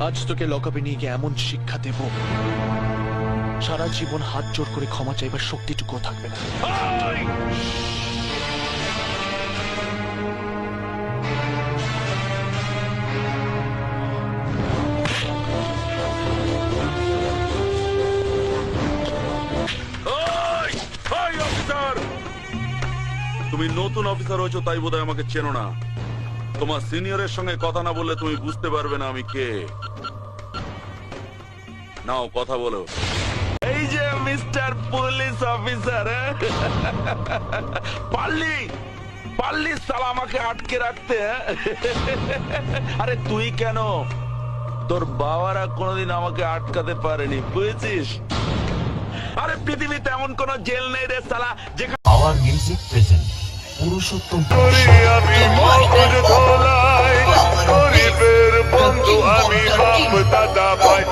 আজ তোকে লকআপে নিয়ে গিয়ে এমন শিক্ষা দেব, সারা জীবন হাত জোড় করে ক্ষমা চাইবার শক্তিটুকুও থাকবে না। তুমি নতুন অফিসার হয়েছো তাই বোধহয় আমাকে চেনো না। তোমার সিনিয়রের সঙ্গে কথা না বললে তুমি বুঝতে পারবে না আমি কে। নাও কথা বলো। এই যে মিস্টার পুলিশ অফিসার, পারলি পারলি সালা আমাকে আটকে রাখতে। আরে তুই কেন, তোর বাবারা কোনোদিন আমাকে আটকাতে পারেনি, বুঝেছিস? আরে পৃথিবীতে এমন কোন জেল নেই রে সালা যেখানে আওয়ার মিউজিক প্রেজেন্ট পুরুষোত্তম আমি মগজ ধোলাই গরিবের বন্ধু আমি বাপ দাদা ভাই।